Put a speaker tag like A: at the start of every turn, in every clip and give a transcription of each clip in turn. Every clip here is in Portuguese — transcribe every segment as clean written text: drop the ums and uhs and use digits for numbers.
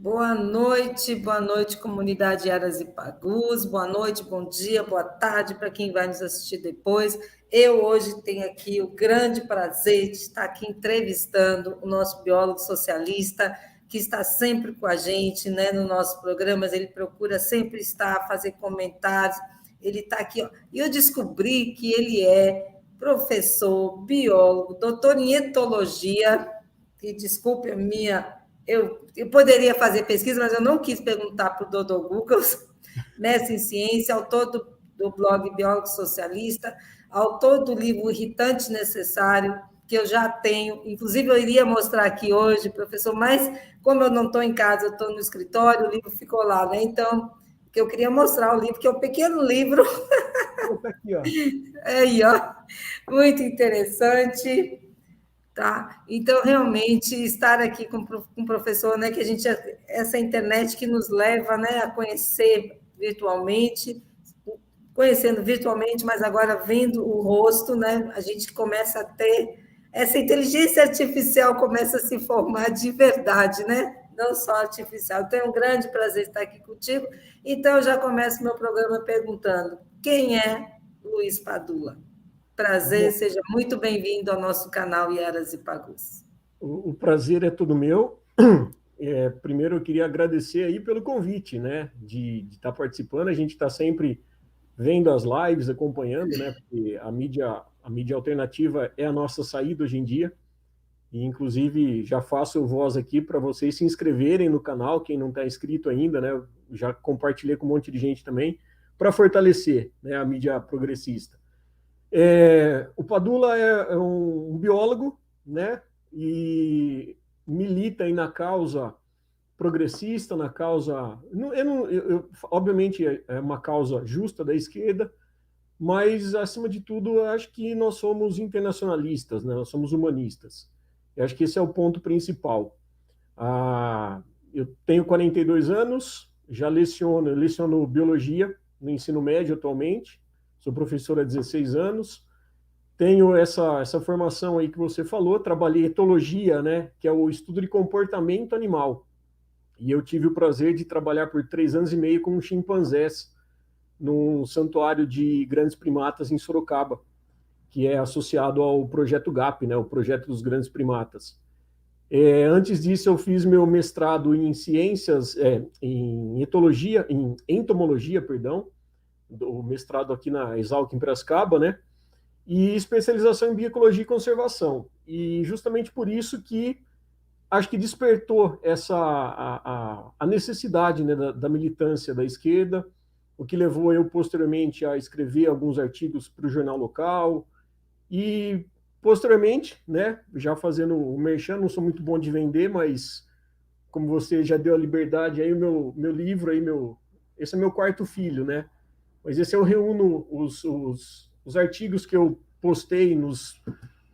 A: Boa noite, comunidade Arazipagus, boa noite, bom dia, boa tarde para quem vai nos assistir depois. Eu hoje tenho aqui o grande prazer de estar aqui entrevistando o nosso biólogo socialista, que está sempre com a gente, né, no nosso programa, ele procura sempre estar, fazer comentários, ele está aqui, ó. E eu descobri que ele é professor, biólogo, doutor em etologia, e desculpe a minha eu poderia fazer pesquisa, mas eu não quis perguntar para o Dodô Google, mestre em ciência, autor do blog Biólogo Socialista, autor do livro Irritante Necessário, que eu já tenho, inclusive eu iria mostrar aqui hoje, professor, mas como eu não estou em casa, eu estou no escritório, o livro ficou lá, né? Então, que eu queria mostrar o livro, que é um pequeno livro.
B: Tá aqui, ó.
A: Aí, ó, muito interessante. Tá? Então, realmente, estar aqui com um professor, né, que a gente, essa internet que nos leva, né, a conhecer virtualmente, conhecendo virtualmente, mas agora vendo o rosto, né, a gente começa a ter, essa inteligência artificial começa a se formar de verdade, né? Não só artificial. Tenho um grande prazer estar aqui contigo. Então, eu já começo meu programa perguntando: quem é Luiz Padula? Prazer,
B: Bom,
A: seja muito bem-vindo ao nosso canal Iaras e Pagus.
B: o prazer é todo meu. Primeiro, eu queria agradecer aí pelo convite, né, de estar participando. A gente está sempre vendo as lives, acompanhando, né, porque a mídia alternativa é a nossa saída hoje em dia. E, inclusive, já faço voz aqui para vocês se inscreverem no canal, quem não está inscrito ainda, né, já compartilhei com um monte de gente também, para fortalecer, né, a mídia progressista. O Padula é um biólogo, né? E milita aí na causa progressista, na causa. Obviamente é uma causa justa da esquerda, mas, acima de tudo, eu acho que nós somos internacionalistas, né? Nós somos humanistas. Eu acho que esse é o ponto principal. Eu tenho 42 anos, já leciono biologia no ensino médio atualmente, sou professor há 16 anos. Tenho essa formação aí que você falou, trabalhei etologia, né, que é o estudo de comportamento animal. E eu tive o prazer de trabalhar por 3 anos e meio com chimpanzés num santuário de grandes primatas em Sorocaba, que é associado ao projeto GAP, né, o projeto dos grandes primatas. Antes disso, eu fiz meu mestrado em ciências, em etologia, em entomologia, perdão, o mestrado aqui na Exalc em Piracicaba, né, e especialização em biologia e conservação. E justamente por isso que acho que despertou a necessidade, né, da militância da esquerda, o que levou eu posteriormente a escrever alguns artigos para o jornal local e posteriormente, né, já fazendo o merchan, não sou muito bom de vender, mas como você já deu a liberdade aí, o meu livro aí, esse é meu quarto filho, né? Mas esse eu reúno os artigos que eu postei nos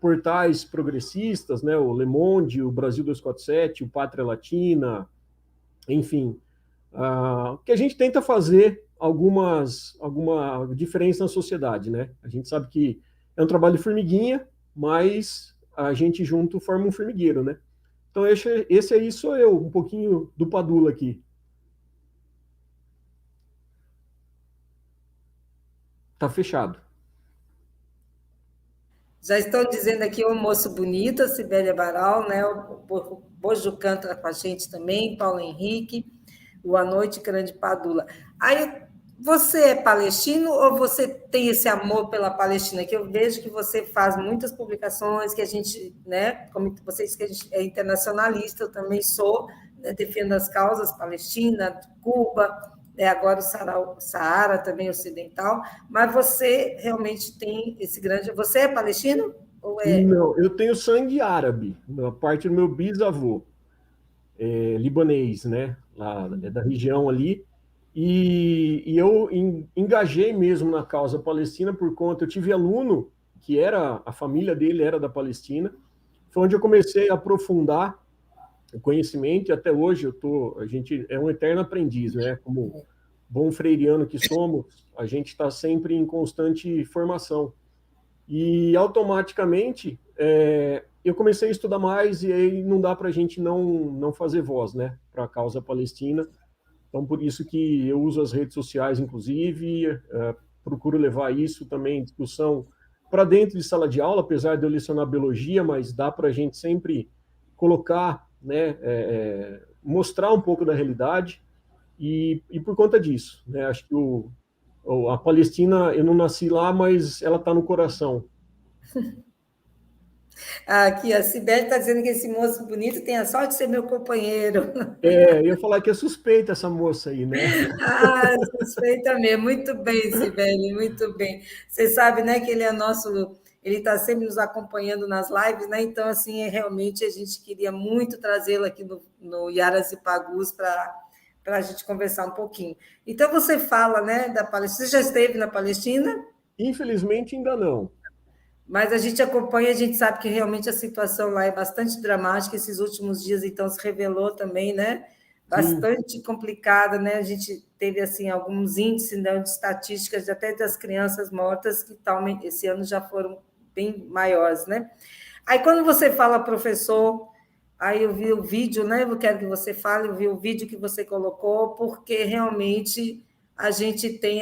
B: portais progressistas, né, o Le Monde, o Brasil 247, o Pátria Latina, enfim, que a gente tenta fazer alguma diferença na sociedade, né? A gente sabe que é um trabalho de formiguinha, mas a gente junto forma um formigueiro, né? Então esse aí sou eu, um pouquinho do Padula aqui. Tá fechado.
A: Já estão dizendo aqui o moço bonito, a Sibélia Baral, né? O Bojo canta com a gente também, Paulo Henrique. Boa noite, grande Padula. Aí, você é palestino ou você tem esse amor pela Palestina? Que eu vejo que você faz muitas publicações, que a gente, né? Como você disse que a gente é internacionalista, eu também sou, né, defendo as causas Palestina, Cuba, agora o Saara também ocidental, mas você realmente tem esse grande. Você é palestino? Ou é.
B: Não, eu tenho sangue árabe, a parte do meu bisavô, libanês, né? Lá, é da região ali. E eu engajei mesmo na causa palestina por conta. Eu tive aluno que era, a família dele era da Palestina. Foi onde eu comecei a aprofundar o conhecimento e até hoje a gente é um eterno aprendiz, né? Como bom freiriano que somos, a gente está sempre em constante formação. E automaticamente eu comecei a estudar mais e aí não dá para a gente não fazer voz, né, para a causa palestina. Então, por isso que eu uso as redes sociais, inclusive, procuro levar isso também, discussão, para dentro de sala de aula, apesar de eu lecionar biologia, mas dá para a gente sempre colocar, né, mostrar um pouco da realidade, e por conta disso, né, acho que a Palestina, eu não nasci lá, mas ela está no coração.
A: Aqui, a Sibeli está dizendo que esse moço bonito tem a sorte de ser meu companheiro.
B: Eu ia falar que é suspeita essa moça aí, né?
A: Ah, suspeita mesmo. Muito bem, Sibeli, muito bem. Você sabe, né, que ele é nosso, ele está sempre nos acompanhando nas lives, né? Então, assim, realmente a gente queria muito trazê-lo aqui no Yaras e Pagus para a gente conversar um pouquinho. Então, você fala, né, da Palestina. Você já esteve na Palestina?
B: Infelizmente, ainda não.
A: Mas a gente acompanha, a gente sabe que realmente a situação lá é bastante dramática. Esses últimos dias, então, se revelou também, né?
B: Sim.
A: Bastante complicada, né? A gente teve assim alguns índices, né, de estatísticas até das crianças mortas que esse ano já foram bem maiores, né? Aí quando você fala professor, aí eu vi o vídeo, né? Eu quero que você fale, eu vi o vídeo que você colocou, porque realmente a gente teve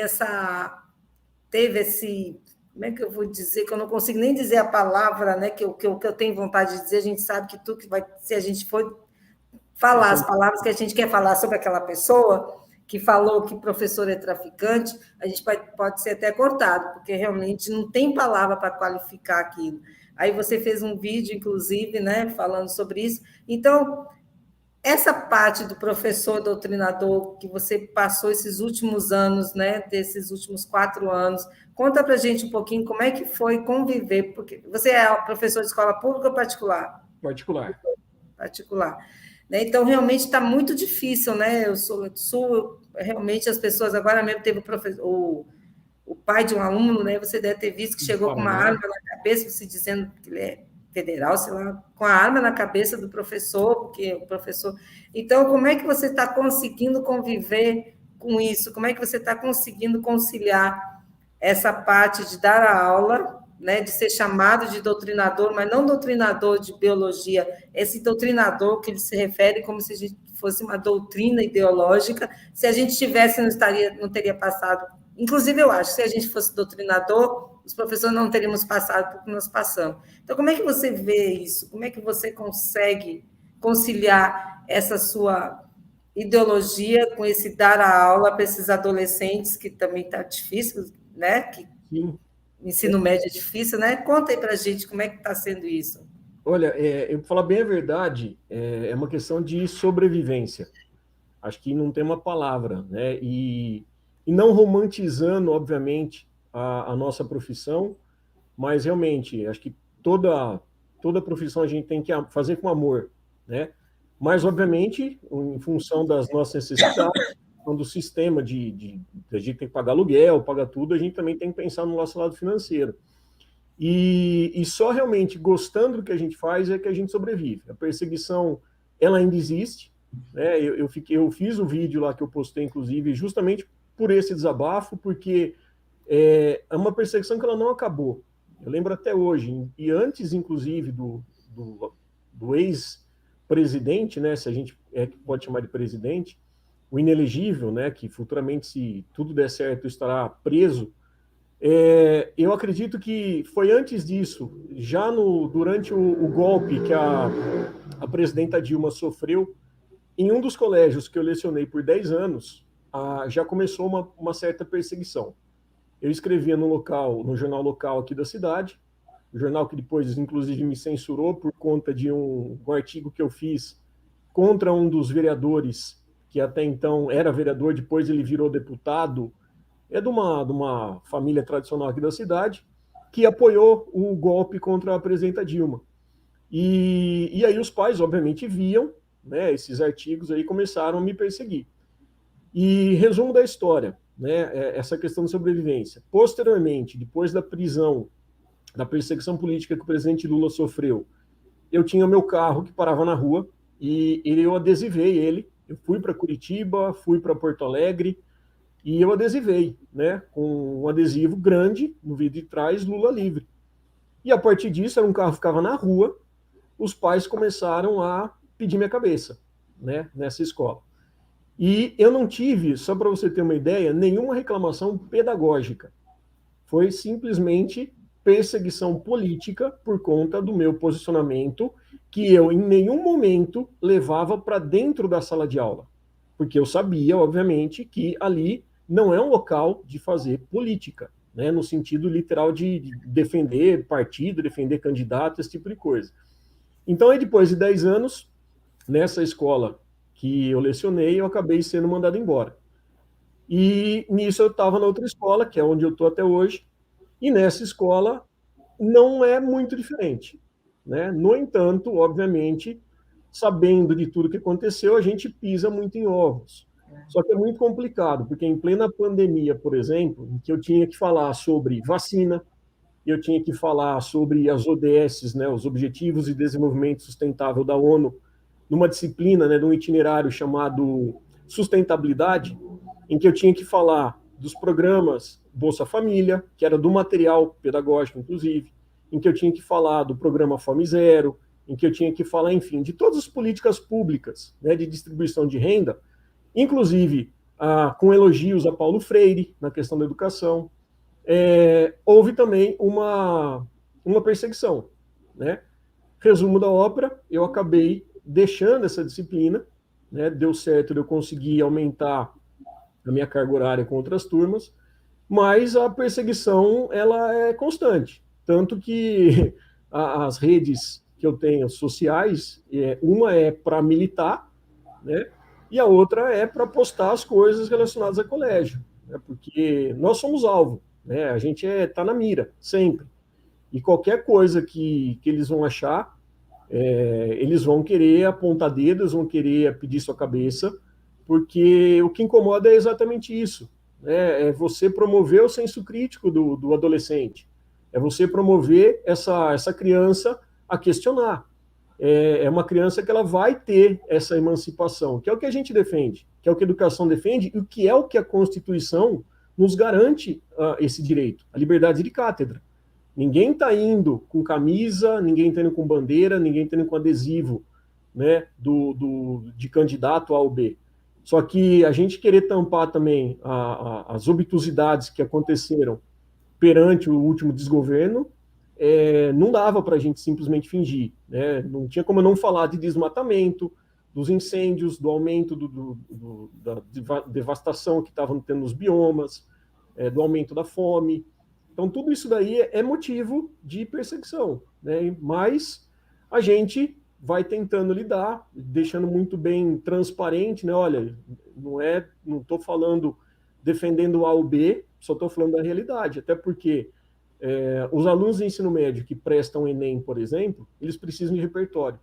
A: esse, como é que eu vou dizer, que eu não consigo nem dizer a palavra, né, que eu tenho vontade de dizer, a gente sabe que tudo que vai, se a gente for falar as palavras que a gente quer falar sobre aquela pessoa que falou que professor é traficante, a gente pode ser até cortado, porque realmente não tem palavra para qualificar aquilo. Aí você fez um vídeo, inclusive, né, falando sobre isso. Então, essa parte do professor doutrinador que você passou esses últimos anos, né, desses últimos 4 anos, conta para a gente um pouquinho como é que foi conviver, porque você é professor de escola pública ou particular?
B: Particular.
A: Particular. Né? Então, realmente está muito difícil, né? Eu sou do Sul, realmente as pessoas, agora mesmo teve o pai de um aluno, né? Você deve ter visto que
B: Do
A: chegou com uma
B: Paraná.
A: arma na cabeça, se dizendo que ele é federal, sei lá, com a arma na cabeça do professor, porque o professor. Então, como é que você está conseguindo conviver com isso? Como é que você está conseguindo conciliar essa parte de dar a aula, né, de ser chamado de doutrinador, mas não doutrinador de biologia, esse doutrinador que ele se refere como se a gente fosse uma doutrina ideológica, se a gente tivesse, não teria passado. Inclusive, eu acho que se a gente fosse doutrinador, os professores não teríamos passado por que nós passamos. Então, como é que você vê isso? Como é que você consegue conciliar essa sua ideologia com esse dar a aula para esses adolescentes, que também está difícil, né? Que
B: Sim.
A: ensino médio é difícil, né? Conta aí para a gente como é que está sendo isso.
B: Olha, eu vou falar bem a verdade, é uma questão de sobrevivência. Acho que não tem uma palavra, né? E não romantizando, obviamente, a nossa profissão, mas realmente, acho que toda profissão a gente tem que fazer com amor, né? Mas, obviamente, em função das nossas necessidades, quando o sistema a gente tem que pagar aluguel, pagar tudo, a gente também tem que pensar no nosso lado financeiro. E só realmente gostando do que a gente faz é que a gente sobrevive. A perseguição, ela ainda existe, né? Eu fiz o vídeo lá que eu postei, inclusive, justamente por esse desabafo, porque é uma perseguição que ela não acabou. Eu lembro até hoje, e antes, inclusive, do ex-presidente, né, se a gente pode chamar de presidente, o inelegível, né, que futuramente, se tudo der certo, estará preso. Eu acredito que foi antes disso, já durante o golpe que a presidenta Dilma sofreu, em um dos colégios que eu lecionei por 10 anos, já começou uma certa perseguição. Eu escrevia no jornal local aqui da cidade, o jornal que depois, inclusive, me censurou por conta de um artigo que eu fiz contra um dos vereadores, que até então era vereador, depois ele virou deputado, de uma família tradicional aqui da cidade, que apoiou o golpe contra a presidenta Dilma. E aí os pais, obviamente, viam, né, esses artigos aí, começaram a me perseguir. E resumo da história, né, essa questão de sobrevivência. Posteriormente, depois da prisão, da perseguição política que o presidente Lula sofreu, eu tinha meu carro que parava na rua e eu adesivei ele. Eu fui para Curitiba, fui para Porto Alegre e eu adesivei, né, com um adesivo grande no vidro de trás, Lula livre. E a partir disso, era um carro que ficava na rua, os pais começaram a pedir minha cabeça, né, nessa escola. E eu não tive, só para você ter uma ideia, nenhuma reclamação pedagógica. Foi simplesmente perseguição política por conta do meu posicionamento, que eu em nenhum momento levava para dentro da sala de aula. Porque eu sabia, obviamente, que ali não é um local de fazer política, né, no sentido literal de defender partido, defender candidato, esse tipo de coisa. Então, aí depois de 10 anos, nessa escola que eu lecionei, eu acabei sendo mandado embora. E nisso eu estava na outra escola, que é onde eu estou até hoje, e nessa escola não é muito diferente, né? No entanto, obviamente, sabendo de tudo que aconteceu, a gente pisa muito em ovos. Só que é muito complicado, porque em plena pandemia, por exemplo, em que eu tinha que falar sobre vacina, eu tinha que falar sobre as ODS, né, os Objetivos de Desenvolvimento Sustentável da ONU, numa disciplina, né, de um itinerário chamado Sustentabilidade, em que eu tinha que falar dos programas Bolsa Família, que era do material pedagógico, inclusive, em que eu tinha que falar do programa Fome Zero, em que eu tinha que falar, enfim, de todas as políticas públicas, né, de distribuição de renda, inclusive com elogios a Paulo Freire na questão da educação. Houve também uma perseguição, né? Resumo da ópera, eu acabei deixando essa disciplina, né? Deu certo de eu conseguir aumentar a minha carga horária com outras turmas, mas a perseguição ela é constante, tanto que as redes que eu tenho sociais, uma é para militar, né? E a outra é para postar as coisas relacionadas a colégio, né? Porque nós somos alvo, né? A gente tá na mira sempre. E qualquer coisa que eles vão achar, eles vão querer apontar dedos, vão querer pedir sua cabeça, porque o que incomoda é exatamente isso, né? É você promover o senso crítico do adolescente, é você promover essa criança a questionar. É uma criança que ela vai ter essa emancipação, que é o que a gente defende, que é o que a educação defende e que é o que a Constituição nos garante esse direito, a liberdade de cátedra. Ninguém está indo com camisa, ninguém está indo com bandeira, ninguém está indo com adesivo, né, de candidato A ou B. Só que a gente querer tampar também as obtusidades que aconteceram perante o último desgoverno, não dava para a gente simplesmente fingir, né? Não tinha como não falar de desmatamento, dos incêndios, do aumento da devastação que estavam tendo nos biomas, do aumento da fome. Então, tudo isso daí é motivo de perseguição, né? Mas a gente vai tentando lidar, deixando muito bem transparente, né? Olha, não estou falando defendendo A ou B, só estou falando da realidade, até porque os alunos de ensino médio que prestam Enem, por exemplo, eles precisam de repertório.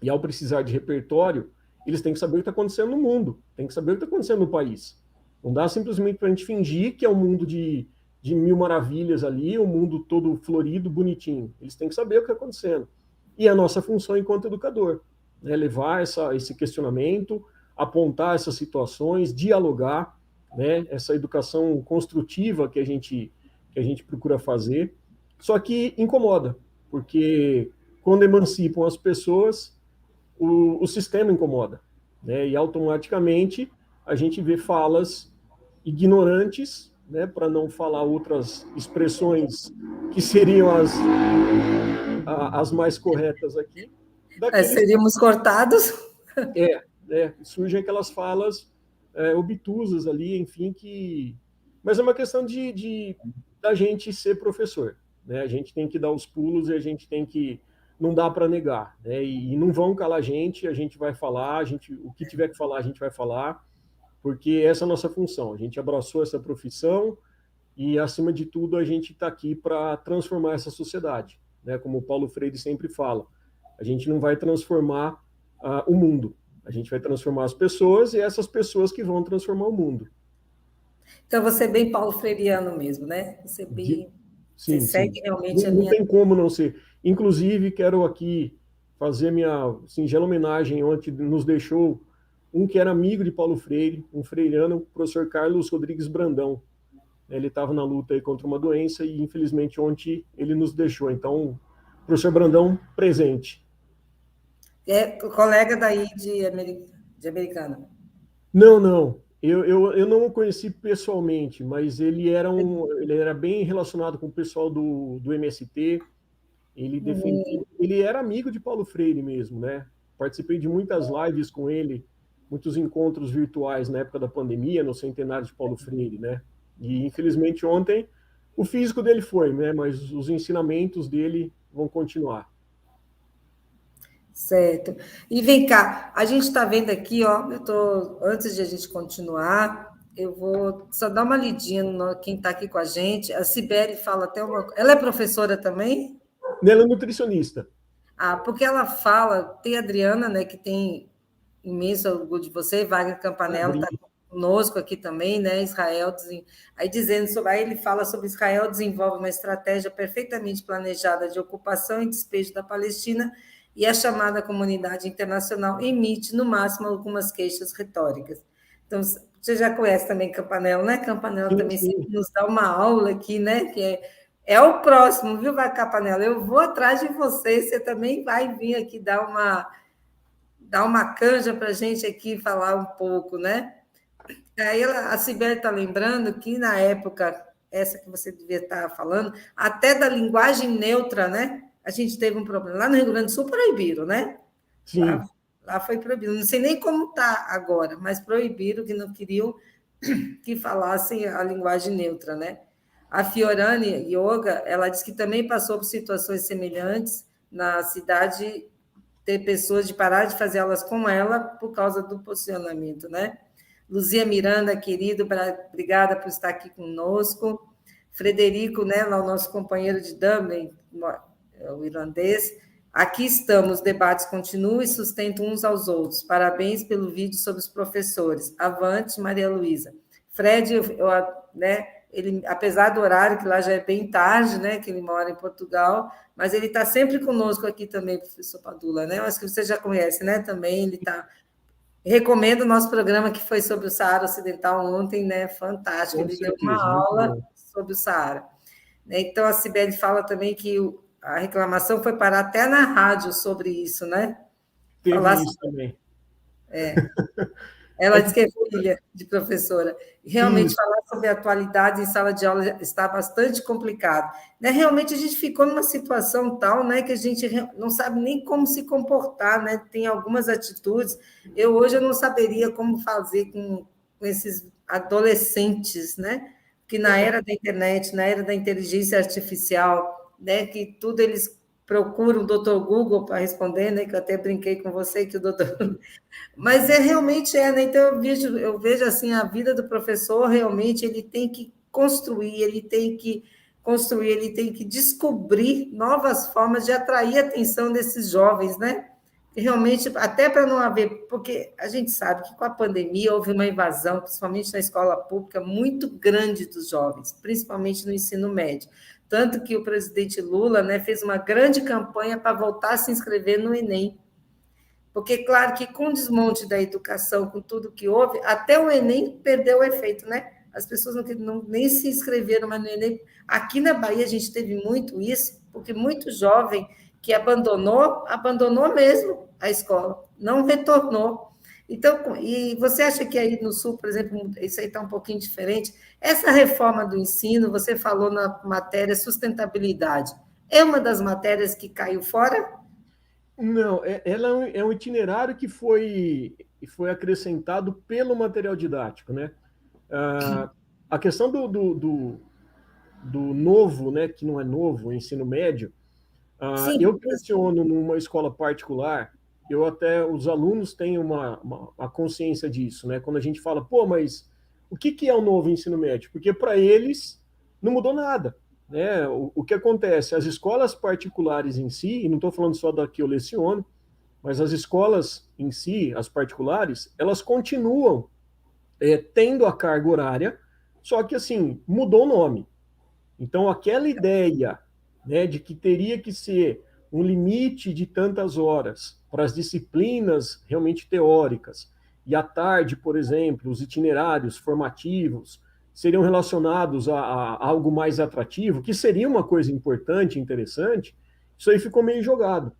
B: E ao precisar de repertório, eles têm que saber o que está acontecendo no mundo, têm que saber o que está acontecendo no país. Não dá simplesmente para a gente fingir que é um mundo de mil maravilhas ali, um mundo todo florido, bonitinho. Eles têm que saber o que está acontecendo. E a nossa função enquanto educador, né, levar esse questionamento, apontar essas situações, dialogar, né, essa educação construtiva que a gente procura fazer. Só que incomoda, porque quando emancipam as pessoas, o sistema incomoda, né, e automaticamente a gente vê falas ignorantes, né, para não falar outras expressões que seriam as mais corretas aqui.
A: Seríamos cortados?
B: Surgem aquelas falas obtusas ali, enfim, mas é uma questão da gente ser professor, né? A gente tem que dar os pulos e a gente tem que não dá para negar, né? E não vão calar a gente vai falar, o que tiver que falar a gente vai falar, porque essa é a nossa função. A gente abraçou essa profissão e, acima de tudo, a gente está aqui para transformar essa sociedade, né? Como o Paulo Freire sempre fala, a gente não vai transformar o mundo, a gente vai transformar as pessoas e essas pessoas que vão transformar o mundo.
A: Então, você é bem paulo freiriano mesmo, né? Você
B: Sim,
A: segue
B: sim.
A: realmente a
B: Não
A: linha...
B: tem como não ser. Inclusive, quero aqui fazer minha singela homenagem, onde nos deixou um que era amigo de Paulo Freire, um freiriano, o professor Carlos Rodrigues Brandão. Ele estava na luta aí contra uma doença e, infelizmente, ontem ele nos deixou. Então, professor Brandão, presente.
A: É colega daí de Americana.
B: Não, não. Eu não o conheci pessoalmente, mas ele era bem relacionado com o pessoal do MST. Ele defendia, ele era amigo de Paulo Freire mesmo, né? Participei de muitas lives com ele, muitos encontros virtuais na época da pandemia, no centenário de Paulo Freire, né? E infelizmente ontem o físico dele foi, né? Mas os ensinamentos dele vão continuar.
A: Certo. E vem cá, a gente está vendo aqui, ó, antes de a gente continuar, eu vou só dar uma lidinha no quem está aqui com a gente. A Sibeli fala até uma. Ela é professora também?
B: Ela é nutricionista.
A: Ah, porque ela fala, tem a Adriana, né, que tem imenso orgulho de você, Wagner Campanella está conosco aqui também, né? Israel, aí dizendo sobre, aí ele fala sobre Israel desenvolve uma estratégia perfeitamente planejada de ocupação e despejo da Palestina e a chamada comunidade internacional emite, no máximo, algumas queixas retóricas. Então, você já conhece também Campanella, né? Campanella também
B: sim.
A: nos dá uma aula aqui, né? Que é o próximo, viu, vai Campanella? Eu vou atrás de você também vai vir aqui dar uma canja para a gente aqui falar um pouco, né? Aí a Sibeli está lembrando que na época, essa que você devia estar falando, até da linguagem neutra, né? A gente teve um problema. Lá no Rio Grande do Sul proibiram, né?
B: Sim.
A: Lá foi proibido. Não sei nem como está agora, mas proibiram que não queriam que falassem a linguagem neutra, né? A Fiorani Yoga, ela disse que também passou por situações semelhantes na cidade, ter pessoas de parar de fazer aulas com ela por causa do posicionamento, né? Luzia Miranda, querido, obrigada por estar aqui conosco. Frederico, né, lá o nosso companheiro de Dublin, o irlandês. Aqui estamos, debates continuam e sustentam uns aos outros. Parabéns pelo vídeo sobre os professores. Avante, Maria Luísa. Fred, né, ele, apesar do horário, que lá já é bem tarde, né, que ele mora em Portugal, mas ele está sempre conosco aqui também, professor Padula, né? Eu acho que você já conhece, né? Também ele está. Recomendo o nosso programa que foi sobre o Saara Ocidental ontem, né? Fantástico.
B: Com
A: Ele deu uma
B: certeza, muito
A: aula
B: bom.
A: sobre o Saara. Então, a Sibeli fala também que a reclamação foi parar até na rádio sobre isso, né?
B: Teve
A: Falar
B: isso
A: sobre,
B: também.
A: ela
B: É
A: diz
B: que,
A: que é filha de professora. Realmente,
B: isso,
A: falar sobre atualidade em sala de aula está bastante complicado. Né? Realmente, a gente ficou numa situação tal, né, que a gente não sabe nem como se comportar, né? Tem algumas atitudes. Hoje eu não saberia como fazer com esses adolescentes, né? Que na era da internet, na era da inteligência artificial, né, que tudo eles procuram o doutor Google para responder, né? Que eu até brinquei com você que o doutor mas realmente né? Então eu vejo assim a vida do professor realmente ele tem que construir, ele tem que descobrir novas formas de atrair a atenção desses jovens, né? E realmente, até para não haver, porque a gente sabe que com a pandemia houve uma invasão, principalmente na escola pública, muito grande dos jovens, principalmente no ensino médio. Tanto que o presidente Lula, né, fez uma grande campanha para voltar a se inscrever no Enem. Porque, claro, que com o desmonte da educação, com tudo que houve, até o Enem perdeu o efeito, né? As pessoas nem se inscreveram mais no Enem. Aqui na Bahia a gente teve muito isso, porque muito jovem que abandonou mesmo a escola, não retornou. Então, e você acha que aí no Sul, por exemplo, isso aí está um pouquinho diferente? Essa reforma do ensino, você falou na matéria sustentabilidade, é uma das matérias que caiu fora?
B: não, ela é um itinerário que foi acrescentado pelo material didático, né? A questão do novo, né, que não é novo, o ensino médio,
A: Sim,
B: eu que leciono numa escola particular, eu até, os alunos têm uma consciência disso, né? Quando a gente fala, pô, mas o que é o novo ensino médio? Porque para eles não mudou nada, né? O que acontece? As escolas particulares em si, e não estou falando só da que eu leciono, mas as escolas em si, as particulares, elas continuam tendo a carga horária, só que assim, mudou o nome. Então, aquela ideia, né, de que teria que ser um limite de tantas horas para as disciplinas realmente teóricas, e à tarde, por exemplo, os itinerários formativos seriam relacionados a algo mais atrativo, que seria uma coisa importante, interessante, isso aí ficou meio jogado.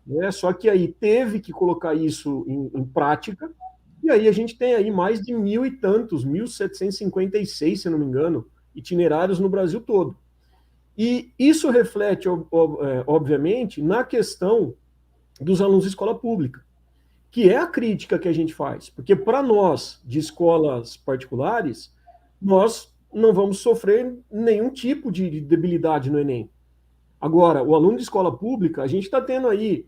B: né? Só que aí teve que colocar isso em prática, e aí a gente tem aí mais de 1.000 e tantos, 1.756, se não me engano, itinerários no Brasil todo. E isso reflete, obviamente, na questão dos alunos de escola pública, que é a crítica que a gente faz. Porque para nós, de escolas particulares, nós não vamos sofrer nenhum tipo de debilidade no Enem. Agora, o aluno de escola pública, a gente está tendo aí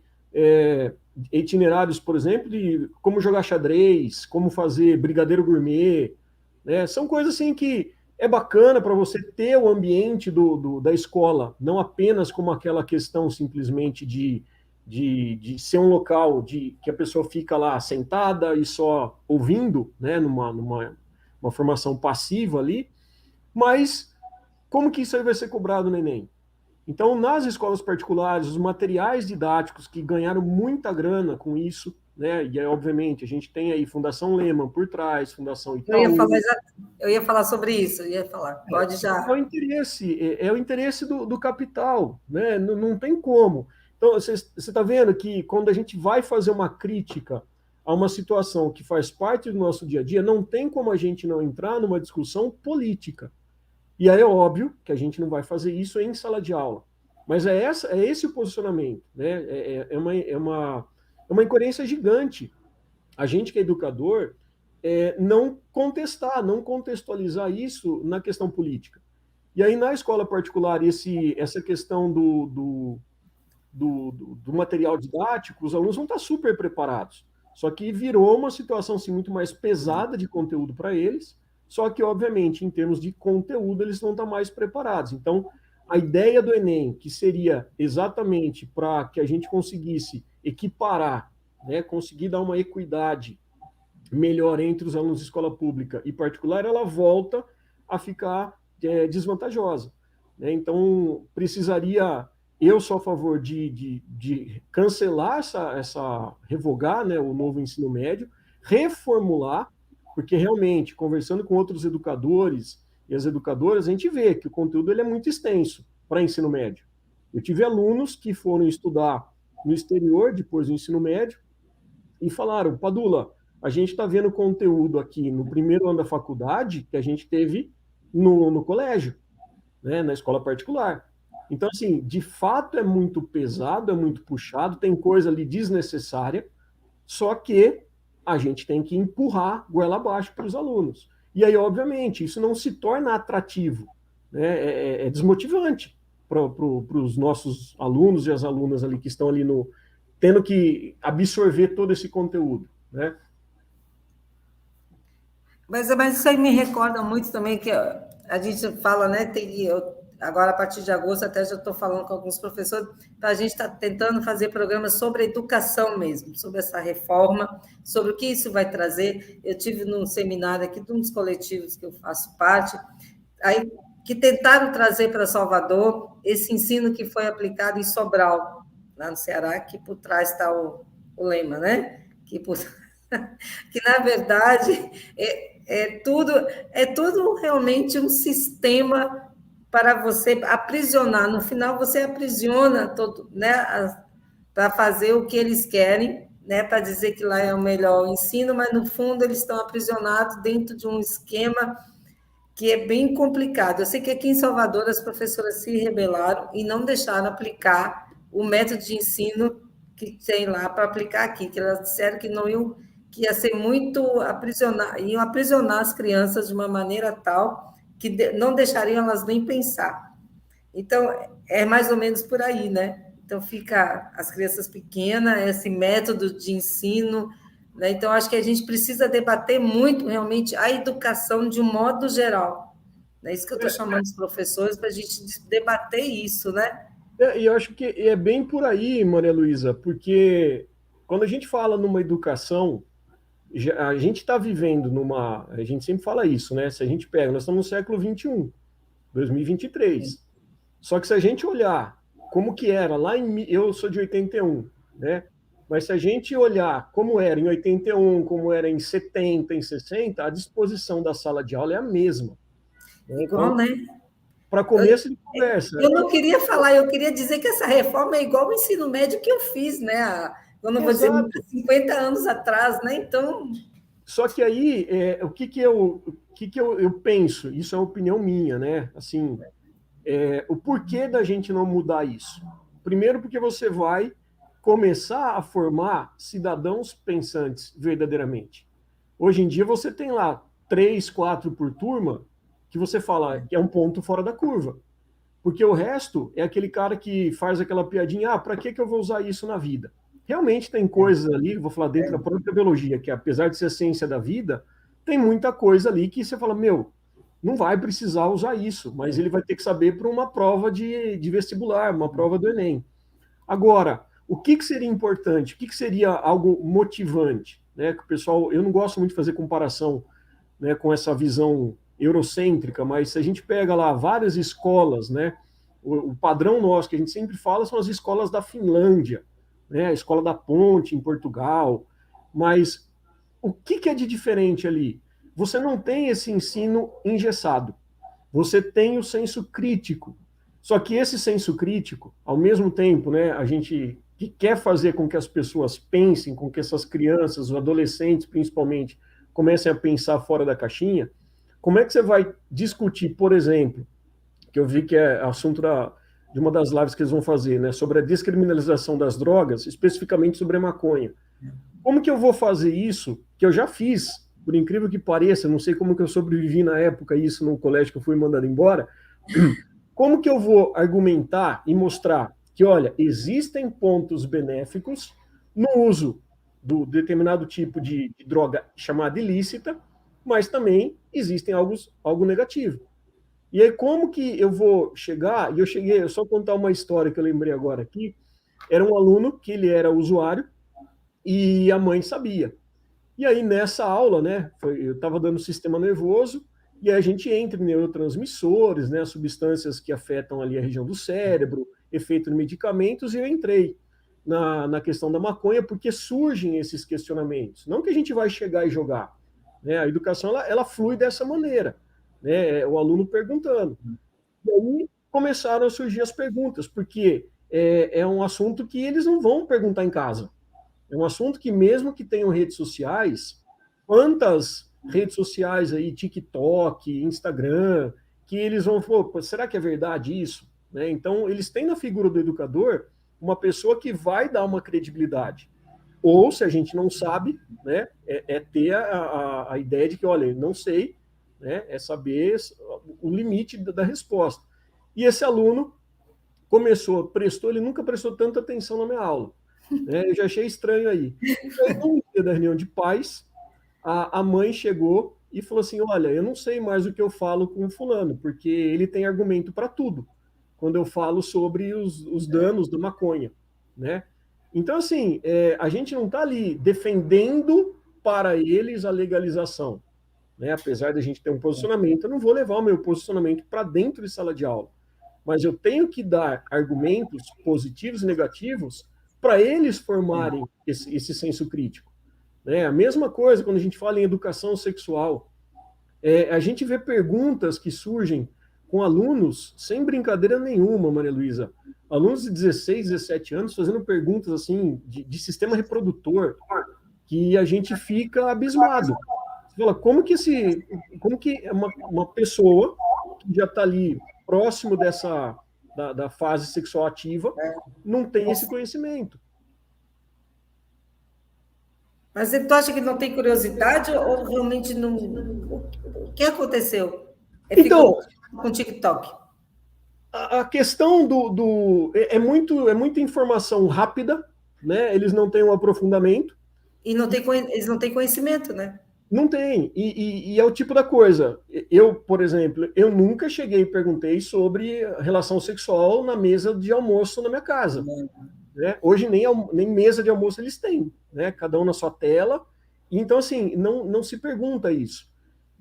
B: itinerários, por exemplo, de como jogar xadrez, como fazer brigadeiro gourmet, né? São coisas assim que é bacana para você ter o ambiente da escola, não apenas como aquela questão simplesmente de ser um local que a pessoa fica lá sentada e só ouvindo, né, numa formação passiva ali, mas como que isso aí vai ser cobrado no Enem? Então, nas escolas particulares, os materiais didáticos que ganharam muita grana com isso, né? E aí, obviamente, a gente tem aí Fundação Lehman por trás, Fundação Itaú.
A: Eu ia falar sobre isso, eu ia falar. Pode
B: É o
A: já.
B: interesse, é o interesse do capital, né? Não tem como. Então, você está vendo que quando a gente vai fazer uma crítica a uma situação que faz parte do nosso dia a dia, não tem como a gente não entrar numa discussão política. E aí é óbvio que a gente não vai fazer isso em sala de aula. Mas é esse o posicionamento. Né? É uma incoerência gigante. A gente que é educador, não contestar, não contextualizar isso na questão política. E aí, na escola particular, essa questão do material didático, os alunos vão estar super preparados. Só que virou uma situação assim, muito mais pesada de conteúdo para eles, só que, obviamente, em termos de conteúdo, eles vão estar mais preparados. Então, a ideia do Enem, que seria exatamente para que a gente conseguisse equiparar, né, conseguir dar uma equidade melhor entre os alunos de escola pública e particular, ela volta a ficar desvantajosa. Né? Então, precisaria, eu sou a favor de cancelar revogar, né, o novo ensino médio, reformular, porque realmente, conversando com outros educadores e as educadoras, a gente vê que o conteúdo ele é muito extenso para ensino médio. Eu tive alunos que foram estudar no exterior, depois do ensino médio, e falaram, Padula, a gente está vendo conteúdo aqui no primeiro ano da faculdade que a gente teve no colégio, né, na escola particular. Então, assim, de fato é muito pesado, é muito puxado, tem coisa ali desnecessária, só que a gente tem que empurrar goela abaixo para os alunos. E aí, obviamente, isso não se torna atrativo, né? É desmotivante para os nossos alunos e as alunas ali que estão ali tendo que absorver todo esse conteúdo, né?
A: Mas isso aí me recorda muito também que a gente fala, né? Agora, a partir de agosto, até já estou falando com alguns professores, a gente está tentando fazer programas sobre a educação mesmo, sobre essa reforma, sobre o que isso vai trazer. Eu tive num seminário aqui de um dos coletivos que eu faço parte, aí, que tentaram trazer para Salvador esse ensino que foi aplicado em Sobral, lá no Ceará, que por trás está o lema, né? Que na verdade é tudo realmente um sistema para você aprisionar. No final, você aprisiona todo, né, para fazer o que eles querem, né, para dizer que lá é o melhor ensino, mas no fundo eles estão aprisionados dentro de um esquema que é bem complicado. Eu sei que aqui em Salvador as professoras se rebelaram e não deixaram aplicar o método de ensino que tem lá para aplicar aqui, que elas disseram que não iam, que ia ser muito iam aprisionar as crianças de uma maneira tal que não deixariam elas nem pensar. Então, é mais ou menos por aí, né? Então, fica as crianças pequenas, esse método de ensino, né? Então, acho que a gente precisa debater muito, realmente, a educação de um modo geral. É isso que eu estou chamando os professores para a gente debater isso, né?
B: E eu acho que é bem por aí, Maria Luísa, porque quando a gente fala numa educação, a gente está vivendo a gente sempre fala isso, né? Se a gente pega, nós estamos no século XXI, 2023. Só que se a gente olhar como que era lá eu sou de 81, né? Mas se a gente olhar como era em 81, como era em 70, em 60, a disposição da sala de aula é a mesma. Né?
A: Igual,
B: Então,
A: né?
B: para começo de conversa.
A: Eu não queria falar, eu queria dizer que essa reforma é igual ao ensino médio que eu fiz, né? Eu não vou dizer 50 anos atrás, né? Então.
B: Só que aí, o que eu penso, isso é uma opinião minha, né? Assim, o porquê da gente não mudar isso? Primeiro, porque você vai começar a formar cidadãos pensantes verdadeiramente. Hoje em dia você tem lá 3, 4 por turma que você fala que é um ponto fora da curva. Porque o resto é aquele cara que faz aquela piadinha, para que eu vou usar isso na vida? Realmente tem coisas ali, vou falar dentro da própria biologia, que apesar de ser a ciência da vida, tem muita coisa ali que você fala, meu, não vai precisar usar isso, mas ele vai ter que saber para uma prova de vestibular, uma prova do Enem. Agora, o que seria importante? O que seria algo motivante? Né? Que o pessoal, eu não gosto muito de fazer comparação, né, com essa visão eurocêntrica, mas se a gente pega lá várias escolas, né, o padrão nosso que a gente sempre fala são as escolas da Finlândia, né, a escola da Ponte em Portugal, mas o que é de diferente ali? Você não tem esse ensino engessado, você tem o senso crítico. Só que esse senso crítico, ao mesmo tempo, né, a gente que quer fazer com que as pessoas pensem, com que essas crianças, os adolescentes principalmente, comecem a pensar fora da caixinha, como é que você vai discutir, por exemplo, que eu vi que é assunto de uma das lives que eles vão fazer, né, sobre a descriminalização das drogas, especificamente sobre a maconha. Como que eu vou fazer isso, que eu já fiz, por incrível que pareça, não sei como que eu sobrevivi na época isso no colégio que eu fui mandado embora, como que eu vou argumentar e mostrar que, olha, existem pontos benéficos no uso do determinado tipo de droga chamada ilícita, mas também existem algo negativo. E aí, como que eu vou chegar? E eu só contar uma história que eu lembrei agora aqui. Era um aluno que ele era usuário e a mãe sabia. E aí, nessa aula, né, eu estava dando sistema nervoso, e aí a gente entra em neurotransmissores, né, substâncias que afetam ali a região do cérebro, efeito de medicamentos, e eu entrei na questão da maconha, porque surgem esses questionamentos. Não que a gente vai chegar e jogar. Né, a educação, ela flui dessa maneira. Né, o aluno perguntando. E aí começaram a surgir as perguntas, porque é um assunto que eles não vão perguntar em casa. É um assunto que, mesmo que tenham redes sociais, quantas redes sociais aí, TikTok, Instagram, que eles vão falar, será que é verdade isso? Né? Então, eles têm na figura do educador uma pessoa que vai dar uma credibilidade. Ou, se a gente não sabe, né, ter a ideia de que, olha, não sei, né, é saber o limite da resposta. E esse aluno ele nunca prestou tanta atenção na minha aula. Né? Eu já achei estranho aí. E aí, no dia da reunião de pais, a mãe chegou e falou assim, olha, eu não sei mais o que eu falo com o fulano, porque ele tem argumento para tudo, quando eu falo sobre os danos da maconha. Né? Então, assim, a gente não está ali defendendo para eles a legalização. Né? Apesar de a gente ter um posicionamento, eu não vou levar o meu posicionamento para dentro de sala de aula. Mas eu tenho que dar argumentos positivos e negativos para eles formarem esse senso crítico. Né? A mesma coisa quando a gente fala em educação sexual. A gente vê perguntas que surgem com alunos, sem brincadeira nenhuma, Maria Luísa. Alunos de 16, 17 anos fazendo perguntas assim de sistema reprodutor, que a gente fica abismado. Você fala, como que uma pessoa que já está ali próximo da fase sexual ativa não tem esse conhecimento?
A: Mas tu acha que não tem curiosidade ou realmente não? O que aconteceu?
B: Então,
A: com o TikTok.
B: A questão é muita informação rápida, né? Eles não têm um aprofundamento.
A: E eles não têm conhecimento, né?
B: Não tem. E é o tipo da coisa. Eu, por exemplo, eu nunca cheguei e perguntei sobre relação sexual na mesa de almoço na minha casa. Né? Hoje nem mesa de almoço eles têm, né? Cada um na sua tela. Então, assim, não se pergunta isso.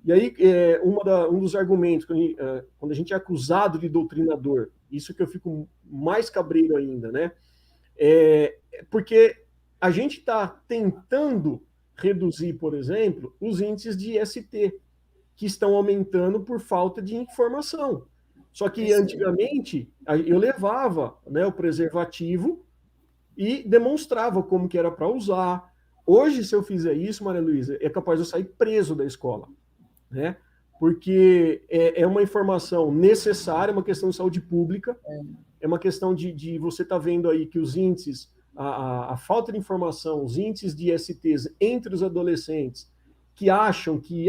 B: E aí, um dos argumentos, quando a gente é acusado de doutrinador, isso que eu fico mais cabreiro ainda, né? Porque a gente está tentando reduzir, por exemplo, os índices de IST, que estão aumentando por falta de informação. Só que antigamente eu levava, né, o preservativo e demonstrava como que era para usar. Hoje, se eu fizer isso, Maria Luísa, é capaz de eu sair preso da escola, né? Porque é uma informação necessária, uma questão de saúde pública, é uma questão de você estar vendo aí que os índices, a falta de informação, os índices de ISTs entre os adolescentes que acham que,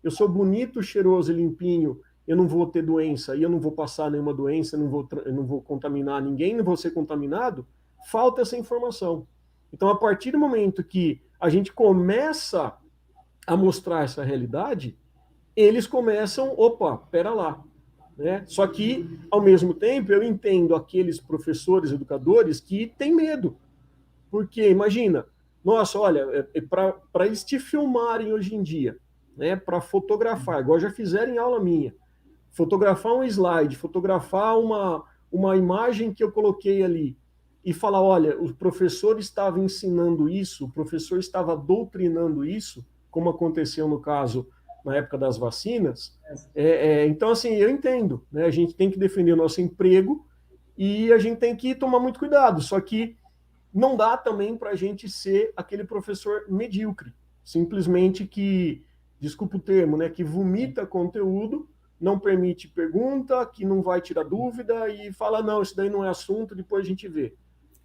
B: eu sou bonito, cheiroso e limpinho, eu não vou ter doença, e eu não vou passar nenhuma doença, eu não vou contaminar ninguém, não vou ser contaminado, falta essa informação. Então, a partir do momento que a gente começa a mostrar essa realidade, eles começam, opa, pera lá. Né? Só que, ao mesmo tempo, eu entendo aqueles professores, educadores que têm medo. Porque, imagina, nossa, olha, para eles te filmarem hoje em dia, né, para fotografar, igual já fizeram em aula minha, fotografar um slide, fotografar uma imagem que eu coloquei ali, e falar, olha, o professor estava ensinando isso, o professor estava doutrinando isso, como aconteceu no caso na época das vacinas. Então, assim, eu entendo, né? A gente tem que defender o nosso emprego e a gente tem que tomar muito cuidado, só que não dá também para a gente ser aquele professor medíocre, simplesmente que, desculpa o termo, né, que vomita conteúdo, não permite pergunta, que não vai tirar dúvida e fala, não, isso daí não é assunto, depois a gente vê.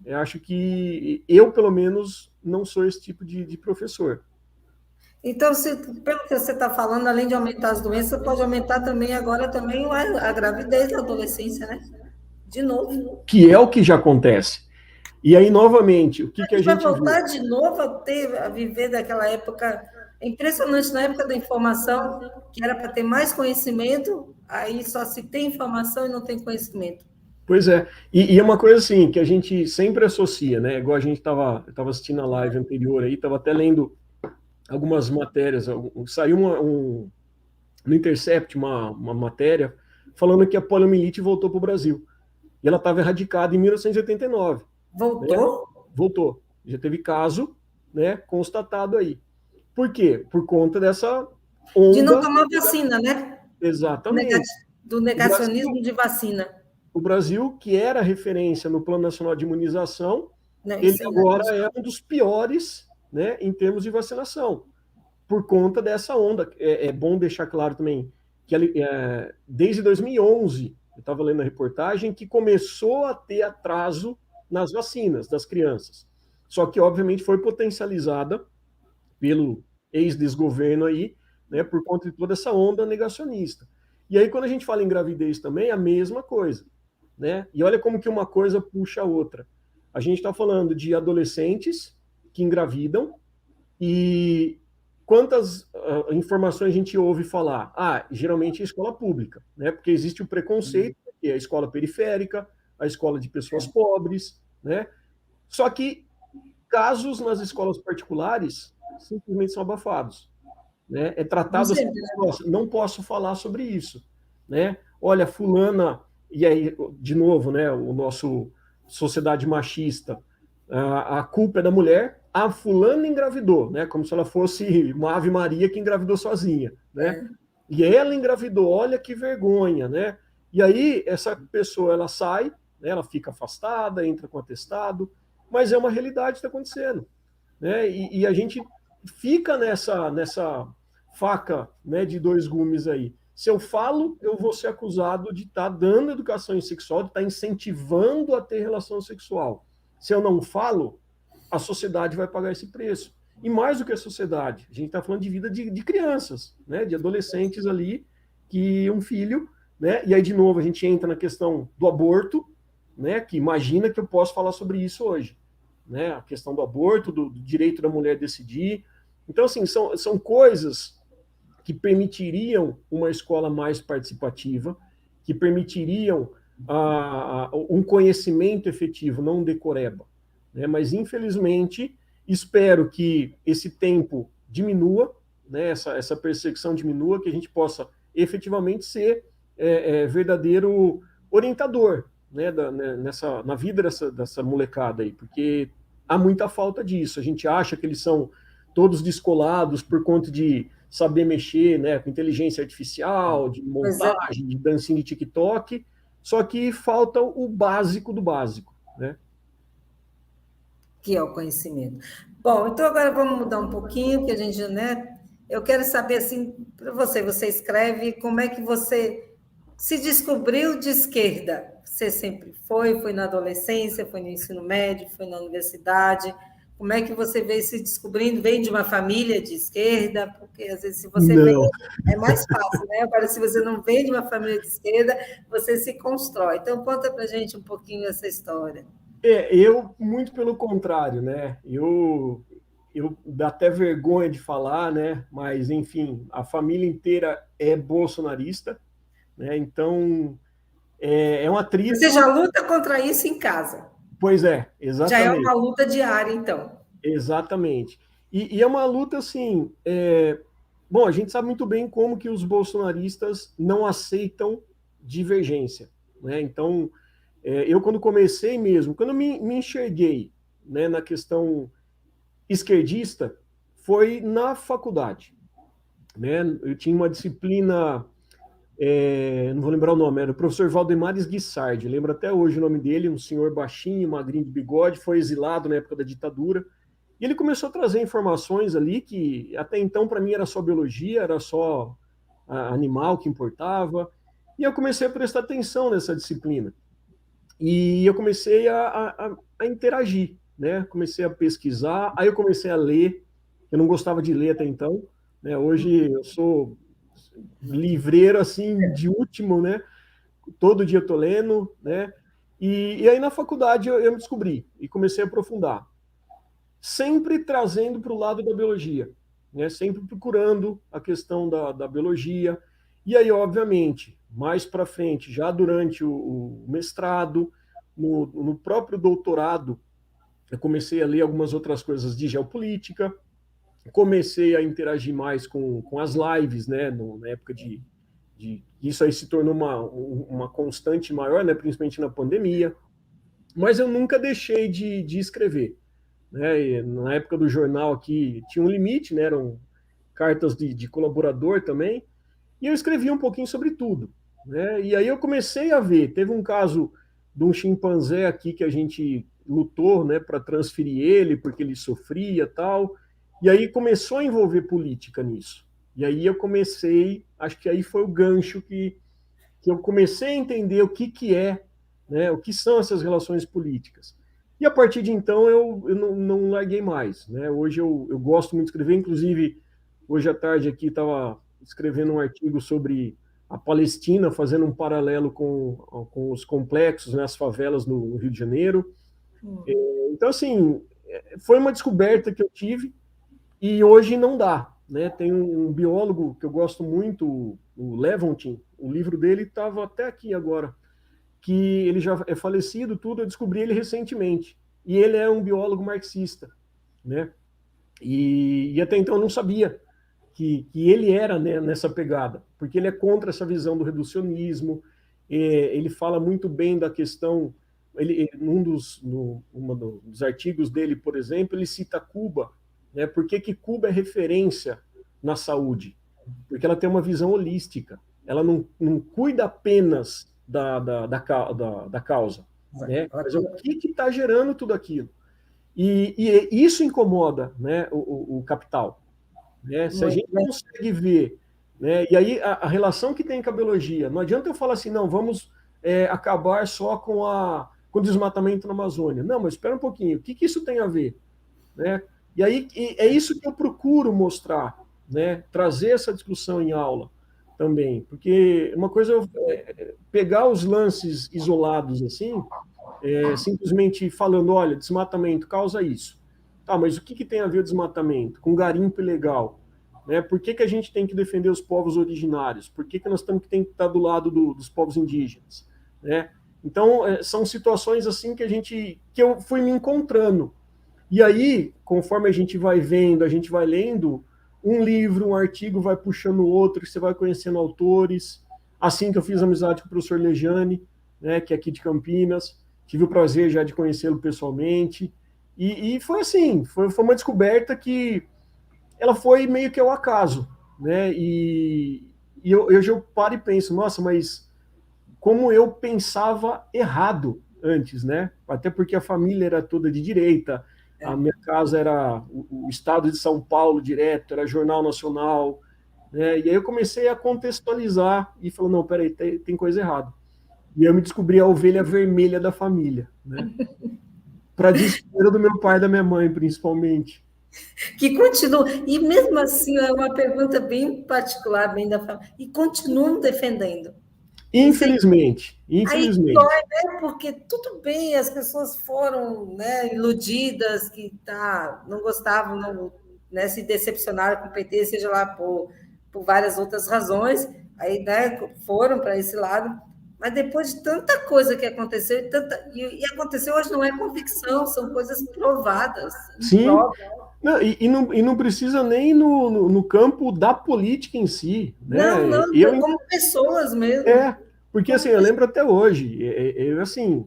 B: Eu acho que eu, pelo menos, não sou esse tipo de professor.
A: Então, pelo que você está falando, além de aumentar as doenças, pode aumentar também agora também a gravidez da adolescência, né? De novo.
B: Que é o que já acontece. E aí, novamente, o que a gente
A: vai voltar de novo a viver daquela época. É impressionante, na época da informação, que era para ter mais conhecimento, aí só se tem informação e não tem conhecimento.
B: Pois é, e é uma coisa assim, que a gente sempre associa, né? Igual a gente estava assistindo a live anterior aí, estava até lendo algumas matérias, saiu no Intercept uma matéria falando que a poliomielite voltou para o Brasil. E ela estava erradicada em 1989.
A: Voltou?
B: Né? Voltou. Já teve caso, né, constatado aí. Por quê? Por conta dessa onda...
A: De não tomar vacina, né?
B: Exatamente.
A: Do negacionismo de vacina.
B: O Brasil, que era referência no Plano Nacional de Imunização, ele agora é um dos piores, né, em termos de vacinação, por conta dessa onda. É bom deixar claro também que desde 2011, eu estava lendo a reportagem, que começou a ter atraso nas vacinas das crianças. Só que, obviamente, foi potencializada pelo ex-desgoverno aí, né, por conta de toda essa onda negacionista. E aí, quando a gente fala em gravidez também, é a mesma coisa. Né? E olha como que uma coisa puxa a outra. A gente está falando de adolescentes que engravidam e quantas informações a gente ouve falar? Geralmente é escola pública, né? Porque existe o preconceito, que é a escola periférica, a escola de pessoas pobres, né? Só que casos nas escolas particulares simplesmente são abafados, né? É tratado assim, não posso falar sobre isso, né? Olha, fulana, e aí, de novo, né, o nosso sociedade machista, a culpa é da mulher, a fulana engravidou, né, como se ela fosse uma Ave Maria que engravidou sozinha, né, e ela engravidou, olha que vergonha, né, e aí essa pessoa, ela sai, né, ela fica afastada, entra com atestado, mas é uma realidade que está acontecendo, né, e a gente fica nessa faca, né, de dois gumes aí. Se eu falo, eu vou ser acusado de estar dando educação sexual, de estar incentivando a ter relação sexual. Se eu não falo, a sociedade vai pagar esse preço. E mais do que a sociedade, a gente está falando de vida de crianças, né, de adolescentes ali, que um filho, né, e aí de novo a gente entra na questão do aborto, né, que imagina que eu posso falar sobre isso hoje, né, a questão do aborto, do direito da mulher decidir. Então, assim, são coisas que permitiriam uma escola mais participativa, que permitiriam um conhecimento efetivo, não um decoreba. Né? Mas, infelizmente, espero que esse tempo diminua, né? essa perseguição diminua, que a gente possa efetivamente ser verdadeiro orientador, né? Na vida dessa molecada aí, porque há muita falta disso. A gente acha que eles são todos descolados por conta de saber mexer, né, com inteligência artificial, de
A: Pois é,
B: montagem, de dancinha de TikTok, só que falta o básico do básico, né?
A: que é o conhecimento. Bom, então agora vamos mudar um pouquinho, que a gente, né? Eu quero saber, assim, para você, você escreve, como é que você se descobriu de esquerda? Você sempre foi na adolescência, foi no ensino médio, foi na universidade? Como é que você veio se descobrindo? Vem de uma família de esquerda? Porque às vezes se você vem,
B: Não.
A: é mais fácil, né? Agora, se você não vem de uma família de esquerda, você se constrói. Então, conta para a gente um pouquinho essa história.
B: Eu, muito pelo contrário, né? Eu dá até vergonha de falar, né? Mas, enfim, a família inteira é bolsonarista, né? Então, é um
A: Você
B: atrito.
A: já luta contra isso em casa.
B: Pois é,
A: Já é uma
B: exatamente,
A: luta diária, então.
B: exatamente. E é uma luta, assim, bom, a gente sabe muito bem como que os bolsonaristas não aceitam divergência, né? Então, eu quando comecei mesmo, quando me enxerguei, né, na questão esquerdista, foi na faculdade, né? Eu tinha uma disciplina, não vou lembrar o nome, era o professor Valdemares Guissardi, lembro até hoje o nome dele, um senhor baixinho, magrinho de bigode, foi exilado na época da ditadura, e ele começou a trazer informações ali que até então para mim era só biologia, era só animal que importava, e eu comecei a prestar atenção nessa disciplina. E eu comecei a interagir, né? Comecei a pesquisar, aí eu comecei a ler. Eu não gostava de ler até então, né? Hoje eu sou livreiro assim de último, né? Todo dia eu tô lendo, né? E aí na faculdade eu me descobri e comecei a aprofundar, sempre trazendo para o lado da biologia, né? Sempre procurando a questão da biologia. E aí, obviamente, mais para frente, já durante o mestrado, no próprio doutorado, eu comecei a ler algumas outras coisas de geopolítica, comecei a interagir mais com as lives, né? Na época isso aí se tornou uma constante maior, né? Principalmente na pandemia. Mas eu nunca deixei de escrever, né? E na época do jornal aqui tinha um limite, né? Eram cartas de colaborador também, e eu escrevia um pouquinho sobre tudo, né? E aí eu comecei a ver, teve um caso de um chimpanzé aqui que a gente lutou, né, para transferir ele porque ele sofria tal, e aí começou a envolver política nisso. E aí eu comecei, acho que aí foi o gancho que eu comecei a entender o que é, né, o que são essas relações políticas. E a partir de então eu não larguei mais. Né? Hoje eu gosto muito de escrever, inclusive hoje à tarde aqui estava escrevendo um artigo sobre a Palestina, fazendo um paralelo com os complexos, né, as favelas no Rio de Janeiro. Então, assim, foi uma descoberta que eu tive e hoje não dá. Né? Tem um biólogo que eu gosto muito, o Lewontin, o livro dele estava até aqui agora, que ele já é falecido, tudo, eu descobri ele recentemente. E ele é um biólogo marxista, né? E até então eu não sabia que ele era, né, nessa pegada, porque ele é contra essa visão do reducionismo, ele fala muito bem da questão, dos artigos dele, por exemplo, ele cita Cuba, né? Por que Cuba é referência na saúde? Porque ela tem uma visão holística, ela não cuida apenas da causa, né? Mas é o que está gerando tudo aquilo. E isso incomoda, né, o capital. Né? Se a
A: Muito
B: gente
A: bem.
B: consegue ver, né, e aí a relação que tem com a biologia, não adianta eu falar assim, não, vamos acabar só com o desmatamento na Amazônia. Não, mas espera um pouquinho, o que isso tem a ver? Né? E aí é isso que eu procuro mostrar, né? Trazer essa discussão em aula também, porque uma coisa é pegar os lances isolados assim, simplesmente falando, olha, desmatamento causa isso. Tá, mas o que tem a ver o desmatamento com garimpo ilegal? Né? Por que a gente tem que defender os povos originários? Por que nós temos que estar do lado dos povos indígenas? Né? Então, são situações assim que eu fui me encontrando. E aí, conforme a gente vai vendo, a gente vai lendo, um livro, um artigo vai puxando o outro, você vai conhecendo autores. Assim que eu fiz amizade com o professor Lejane, né, que é aqui de Campinas, tive o prazer já de conhecê-lo pessoalmente. E foi assim, foi uma descoberta que ela foi meio que ao acaso, né? E hoje eu paro e penso, nossa, mas como eu pensava errado antes, né? Até porque a família era toda de direita, a minha casa era o estado de São Paulo direto, era Jornal Nacional, né? E aí eu comecei a contextualizar e falei, não, peraí, tem coisa errada. E eu me descobri a ovelha vermelha da família, né? Para desespero do meu pai e da minha mãe, principalmente.
A: Que continuam, e mesmo assim, é uma pergunta bem particular, bem da família, e continuam defendendo. Isso aí,
B: Infelizmente,
A: aí dói,
B: infelizmente.
A: né? Porque tudo bem, as pessoas foram, né, iludidas, que não gostavam, não, né, se decepcionaram com o PT, seja lá por várias outras razões, aí, né, foram para esse lado, mas depois de tanta coisa que aconteceu, e aconteceu hoje não é convicção, são coisas provadas, em
B: Sim,
A: prova.
B: não, e não precisa nem no campo da política em si,
A: Não,
B: né?
A: não, como pessoas mesmo.
B: É, porque assim,
A: Como
B: eu
A: pessoas,
B: lembro até hoje, assim,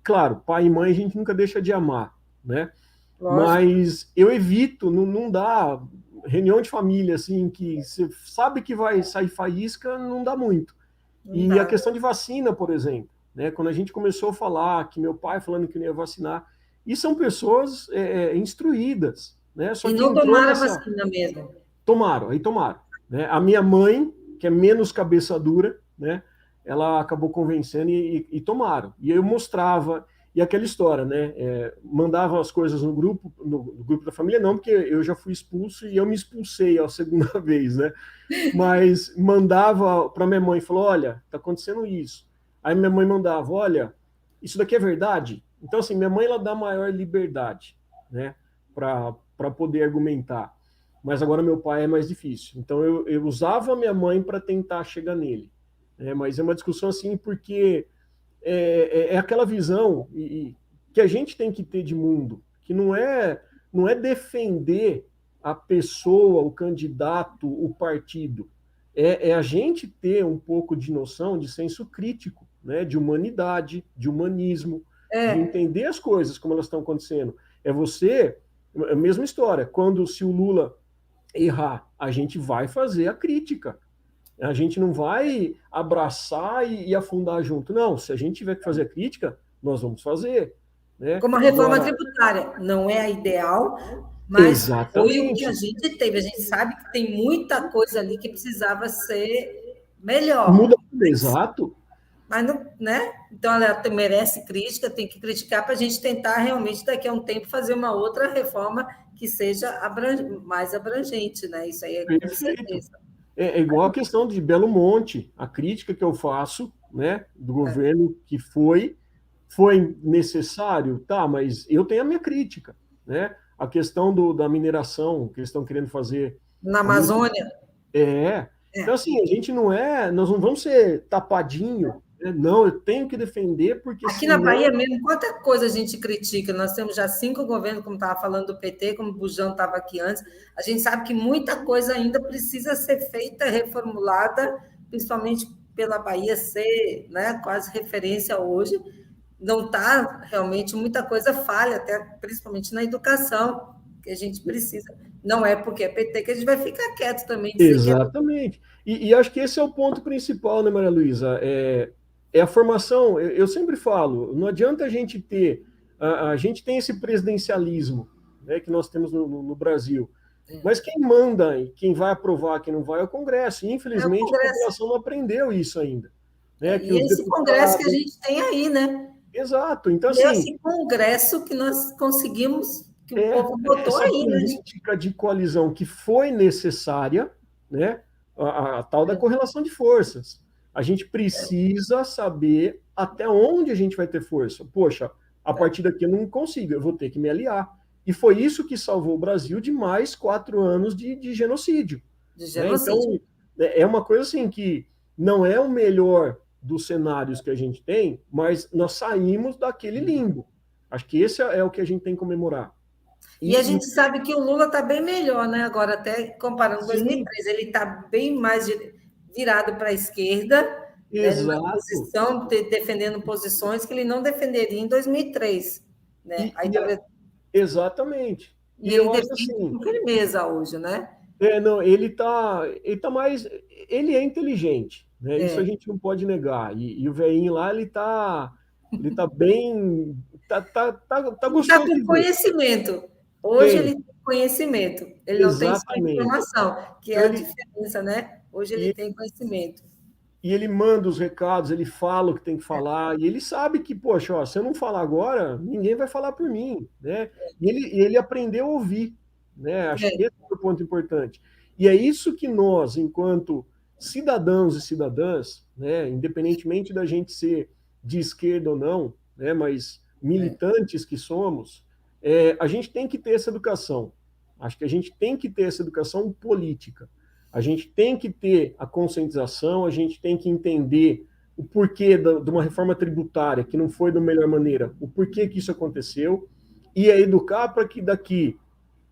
B: claro, pai e mãe a gente nunca deixa de amar, né?
A: lógico.
B: Mas eu evito, não dá reunião de família assim que você sabe que vai sair faísca, não dá muito.
A: Não
B: E a
A: dá.
B: questão de vacina, por exemplo, né? Quando a gente começou a falar que meu pai falando que não ia vacinar, e são pessoas instruídas, né? Só
A: E
B: que
A: não
B: entrou
A: tomaram a
B: nessa,
A: vacina mesmo.
B: tomaram, né? A minha mãe, que é menos cabeça dura, né? Ela acabou convencendo e tomaram. E eu mostrava, e aquela história, né? Mandava as coisas no grupo da família, não, porque eu já fui expulso e eu me expulsei a segunda vez, né? Mas mandava para minha mãe, falou, olha, tá acontecendo isso. Aí minha mãe mandava, olha, isso daqui é verdade? Então, assim, minha mãe, ela dá maior liberdade, né? Para poder argumentar. Mas agora meu pai é mais difícil. Então, eu usava a minha mãe para tentar chegar nele. Mas é uma discussão assim, porque é aquela visão que a gente tem que ter de mundo, que não é defender a pessoa, o candidato, o partido. É a gente ter um pouco de noção de senso crítico, né? De humanidade, de humanismo, de
A: É,
B: entender as coisas como elas estão acontecendo. É você, a mesma história, quando se o Lula errar, a gente vai fazer a crítica. A gente não vai abraçar e afundar junto. Não, se a gente tiver que fazer a crítica, nós vamos fazer. Né?
A: como a reforma
B: Agora,
A: tributária. Não é a ideal, mas foi o que a
B: exatamente.
A: gente teve. A gente sabe que tem muita coisa ali que precisava ser
B: Muda
A: melhor.
B: tudo, exato.
A: Mas não, né? Então ela merece crítica, tem que criticar para a gente tentar realmente daqui a um tempo fazer uma outra reforma que seja mais abrangente, né? Isso aí é com
B: Perfeito.
A: certeza.
B: É igual a questão de Belo Monte, a crítica que eu faço, né, do governo que foi necessário, tá, mas eu tenho a minha crítica, né? A questão da mineração que eles estão querendo fazer
A: Na
B: há muito.
A: Amazônia,
B: Então, assim, a gente nós não vamos ser tapadinho, né? Não, eu tenho que defender, porque
A: aqui na
B: senão.
A: Bahia mesmo, quanta coisa a gente critica. Nós temos já 5 governos, como estava falando do PT, como o Bujão estava aqui antes. A gente sabe que muita coisa ainda precisa ser feita, reformulada, principalmente pela Bahia ser, né, quase referência hoje. Não está realmente, muita coisa falha, até principalmente na educação, que a gente precisa. Não é porque é PT que a gente vai ficar quieto também, dizer que é.
B: Exatamente. E acho que esse é o ponto principal, né, Maria Luísa? É a formação. Eu sempre falo, não adianta a gente ter. A gente tem esse presidencialismo, né, que nós temos no Brasil. Mas quem manda e quem vai aprovar, quem não vai, é o Congresso. E,
A: É o
B: infelizmente, a
A: Congresso.
B: população não aprendeu isso ainda. Né? Que
A: E
B: os
A: esse Congresso que a
B: deputados.
A: gente tem aí, né?
B: Exato. Então,
A: E
B: assim,
A: esse Congresso que nós conseguimos, que o povo botou
B: essa
A: aí, né?
B: política de coalizão que foi necessária, né, a tal da correlação de forças. A gente precisa saber até onde a gente vai ter força. Poxa, a partir daqui eu não consigo, eu vou ter que me aliar. E foi isso que salvou o Brasil de mais 4 anos de genocídio.
A: De
B: Né? Então,
A: genocídio.
B: é uma coisa assim que não é o melhor dos cenários que a gente tem, mas nós saímos daquele limbo. Acho que esse é o que a gente tem que comemorar.
A: E a
B: E
A: gente sabe que o Lula está bem melhor, né? Agora, até comparando com
B: sim,
A: 2003, ele está bem mais virado para a esquerda, né? Numa
B: exato.
A: posição, defendendo posições que ele não defenderia em 2003. Né?
B: E,
A: Aí,
B: e
A: talvez,
B: exatamente.
A: e
B: E
A: ele
B: eu acho
A: defende
B: assim,
A: com firmeza hoje, né?
B: Não, ele tá mais, ele é inteligente, né? Isso a
A: É,
B: gente não pode negar. E o velhinho lá, ele tá bem, tá
A: ele está
B: gostoso
A: com
B: de ver.
A: conhecimento. Hoje ele
B: Tem,
A: tem conhecimento. Ele não tem só
B: exatamente.
A: informação, que é
B: Então
A: a
B: ele,
A: diferença, né? Hoje ele
B: e,
A: tem conhecimento.
B: e ele manda os recados, ele fala o que tem que falar, e ele sabe que, poxa, ó, se eu não falar agora, ninguém vai falar por mim, né? E ele aprendeu a ouvir, né? Acho que
A: É,
B: esse é o ponto importante. E é isso que nós, enquanto cidadãos e cidadãs, né, independentemente da gente ser de esquerda ou não, né, mas
A: é,
B: militantes que somos, a gente tem que ter essa educação. Acho que a gente tem que ter essa educação política. A gente tem que ter a conscientização, a gente tem que entender o porquê de uma reforma tributária que não foi da melhor maneira, o porquê que isso aconteceu, e é educar para que daqui,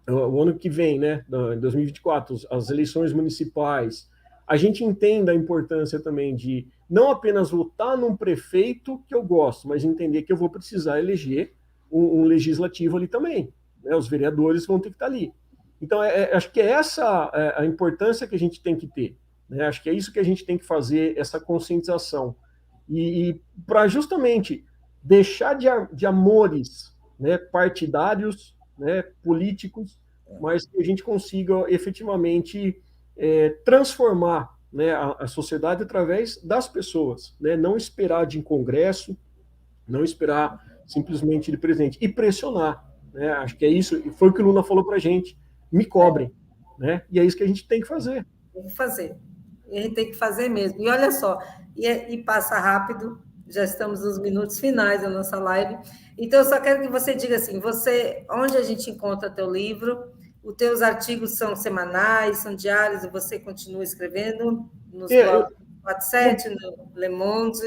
B: o ano que vem, né, em 2024, as eleições municipais, a gente entenda a importância também de não apenas votar num prefeito que eu gosto, mas entender que eu vou precisar eleger um legislativo ali também. Né? Os vereadores vão ter que estar ali. Então, acho que é essa a importância que a gente tem que ter. Né? Acho que é isso que a gente tem que fazer, essa conscientização. E para justamente deixar de amores, né, partidários, né, políticos, mas que a gente consiga efetivamente transformar, né, a sociedade através das pessoas, né, não esperar de congresso, não esperar simplesmente de presidente, e pressionar. Né, acho que é isso, e foi o que o Lula falou para a gente, me cobrem. Né, e é isso que a gente tem que fazer.
A: tem que fazer. E a gente tem que fazer mesmo. E olha só, e passa rápido, já estamos nos minutos finais da nossa live. Então, eu só quero que você diga assim: você, onde a gente encontra teu livro? Os teus artigos são semanais, são diários, e você continua escrevendo nos
B: É,
A: blogs 47, no Le Monde.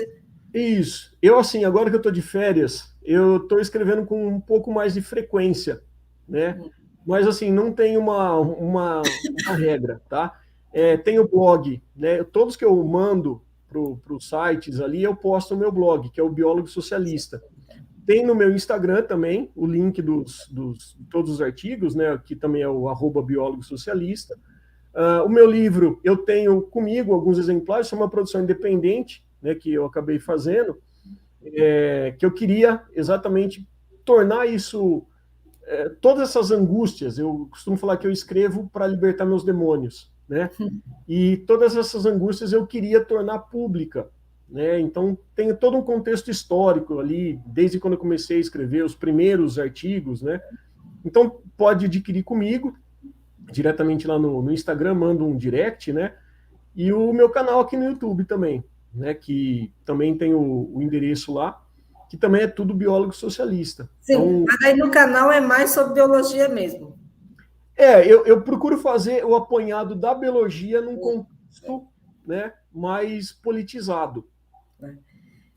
B: isso. Eu, assim, agora que eu estou de férias, eu estou escrevendo com um pouco mais de frequência, né? Mas, assim, não tem uma regra, tá? Tem o blog, né? Todos que eu mando para os sites ali, eu posto no meu blog, que é o Biólogo Socialista. Tem no meu Instagram também o link dos todos os artigos, né? Que também é o @biólogo socialista. O meu livro, eu tenho comigo alguns exemplares, é uma produção independente, né, que eu acabei fazendo, que eu queria exatamente tornar isso, todas essas angústias, eu costumo falar que eu escrevo para libertar meus demônios, né? E todas essas angústias eu queria tornar pública, né? Então tem todo um contexto histórico ali, desde quando eu comecei a escrever os primeiros artigos, né? Então pode adquirir comigo diretamente lá no Instagram, mando um direct, né? E o meu canal aqui no YouTube também, né? Que também tem o endereço lá, que também é tudo biólogo socialista.
A: Sim,
B: Então,
A: mas aí no canal é mais sobre biologia mesmo.
B: eu procuro fazer o apanhado da biologia num contexto, né, mais politizado.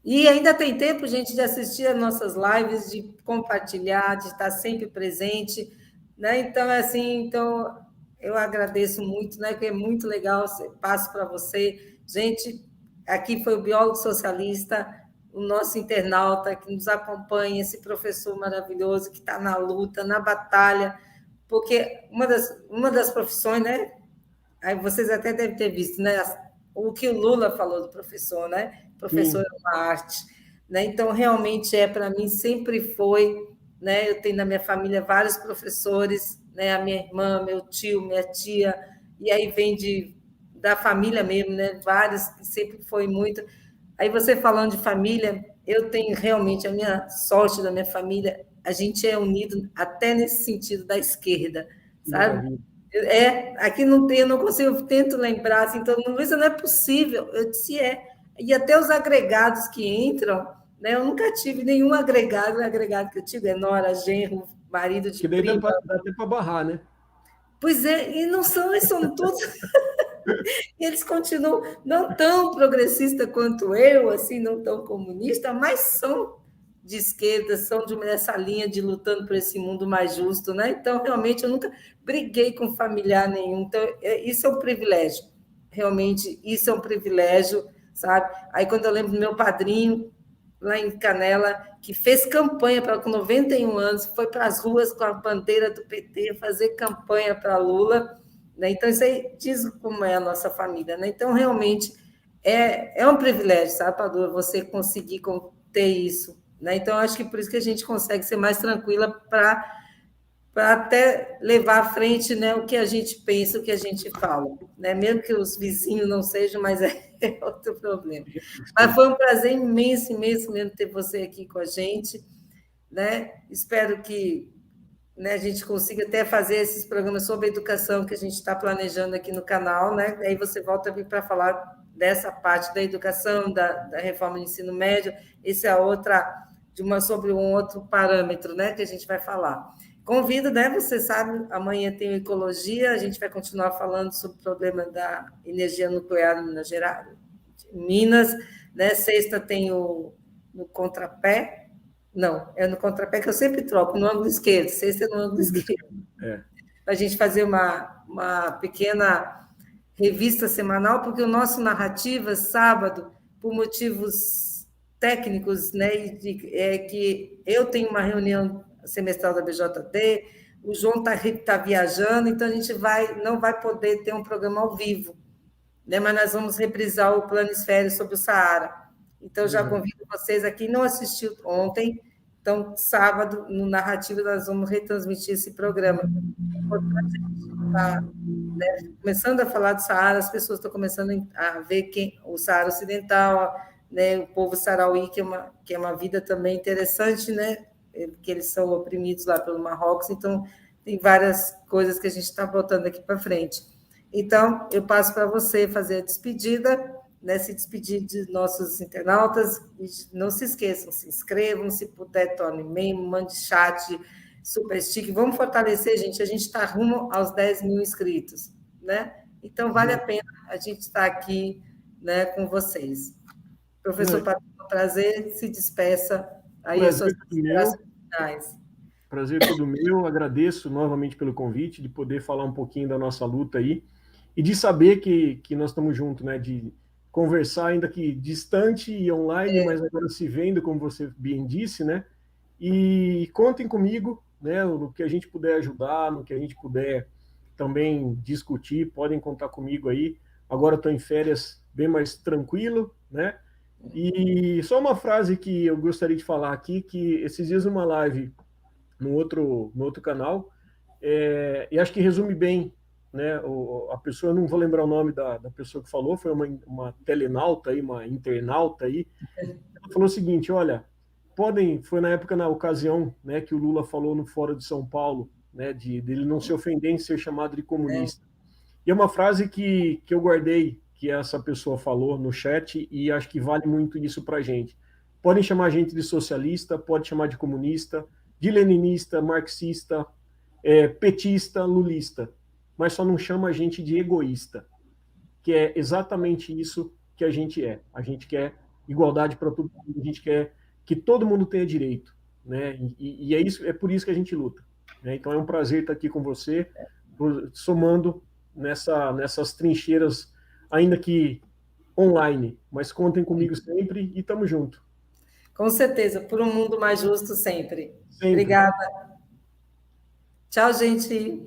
A: E ainda tem tempo, gente, de assistir as nossas lives, de compartilhar, de estar sempre presente, né? Então, assim, então eu agradeço muito, né? Que é muito legal, passo para você. Gente, aqui foi o biólogo socialista, o nosso internauta que nos acompanha, esse professor maravilhoso que está na luta, na batalha, porque uma das profissões, né? Aí vocês até devem ter visto, né? O que o Lula falou do professor, né? Professor
B: Sim,
A: é uma arte, né? Então realmente para mim sempre foi, né? Eu tenho na minha família vários professores, né? A minha irmã, meu tio, minha tia, e aí vem da família mesmo, né? Vários que sempre foi muito. Aí você falando de família, eu tenho realmente a minha sorte da minha família, a gente é unido até nesse sentido da esquerda,
B: que
A: sabe?
B: maravilha.
A: Aqui não tem, eu não consigo, eu tento lembrar, assim, então, Luísa, não é possível. Eu disse, é. E até os agregados que entram, né? Eu nunca tive nenhum agregado, o agregado que eu tive é nora, genro, marido de
B: Que daí dá,
A: prima.
B: dá até para barrar, né?
A: Pois é, e não são, eles são todos, eles continuam não tão progressista quanto eu, assim, não tão comunista, mas são de esquerda, são dessa linha de lutando por esse mundo mais justo, né? Então, realmente, eu nunca briguei com familiar nenhum. Então, isso é um privilégio. Realmente, isso é um privilégio, sabe? Aí, quando eu lembro do meu padrinho, lá em Canela, que fez campanha para com 91 anos, foi para as ruas com a bandeira do PT fazer campanha para Lula, né? Então, isso aí diz como é a nossa família, né? Então, realmente, é um privilégio, sabe, Padua, você conseguir ter isso, né? Então, acho que por isso que a gente consegue ser mais tranquila para até levar à frente, né, o que a gente pensa, o que a gente fala, né? Mesmo que os vizinhos não sejam, mas é outro problema. Mas foi um prazer imenso, imenso mesmo ter você aqui com a gente, né? Espero que, né, a gente consiga até fazer esses programas sobre educação que a gente está planejando aqui no canal, né? Aí você volta a vir para falar dessa parte da educação, da reforma do ensino médio. Esse é a outra, sobre um outro parâmetro, né, que a gente vai falar. Convido, né? Você sabe, amanhã tem ecologia, a gente vai continuar falando sobre o problema da energia nuclear em Minas Gerais, Minas, né? Sexta tem no contrapé. Não, é no contrapé que eu sempre troco, no ângulo esquerdo, sexta é no ângulo esquerdo. Para a gente fazer uma pequena revista semanal, porque o nosso Narrativa, sábado, por motivos técnicos, né, é que eu tenho uma reunião semestral da BJD, o João tá viajando, então a gente não vai poder ter um programa ao vivo, né, mas nós vamos reprisar o Planisfério sobre o Saara. Então, já convido vocês aqui, não assistiu ontem, então, sábado, no Narrativa, nós vamos retransmitir esse programa. É importante a gente estar, né, começando a falar do Saara, as pessoas estão começando a ver o Saara Ocidental, né, o povo sarauí, que é uma vida também interessante, né, que eles são oprimidos lá pelo Marrocos, então tem várias coisas que a gente está botando aqui para frente. Então, eu passo para você fazer a despedida, né, se despedir de nossos internautas, e não se esqueçam, se inscrevam, se puder, torne membro, mande chat, super stick, vamos fortalecer, gente, a gente está rumo aos 10 mil inscritos, né? Então, vale a pena a gente estar aqui, né, com vocês. Professor Padua, prazer, se despeça aí as suas considerações finais.
B: Prazer todo meu, agradeço novamente pelo convite, de poder falar um pouquinho da nossa luta aí, e de saber que nós estamos juntos, né, de conversar ainda que distante e online, mas agora se vendo, como você bem disse, né, e contem comigo, né, no que a gente puder ajudar, no que a gente puder também discutir, podem contar comigo aí. Agora estou em férias bem mais tranquilo, né, e só uma frase que eu gostaria de falar aqui, que esses dias uma live no outro canal, e acho que resume bem, né, a pessoa, eu não vou lembrar o nome da pessoa que falou, foi uma telenauta aí, uma internauta aí, ela falou o seguinte, olha, foi na época, na ocasião, né, que o Lula falou no Fórum de São Paulo, né, de ele não se ofender em ser chamado de comunista. E é uma frase que eu guardei, que essa pessoa falou no chat, e acho que vale muito isso para a gente. Podem chamar a gente de socialista, pode chamar de comunista, de leninista, marxista, petista, lulista, mas só não chama a gente de egoísta, que é exatamente isso que a gente é. A gente quer igualdade para todo mundo, a gente quer que todo mundo tenha direito, né? E é por isso que a gente luta, né? Então é um prazer estar aqui com você, somando nessas trincheiras, ainda que online, mas contem comigo sempre e estamos juntos.
A: Com certeza, por um mundo mais justo sempre.
B: Sempre.
A: Obrigada. Tchau, gente.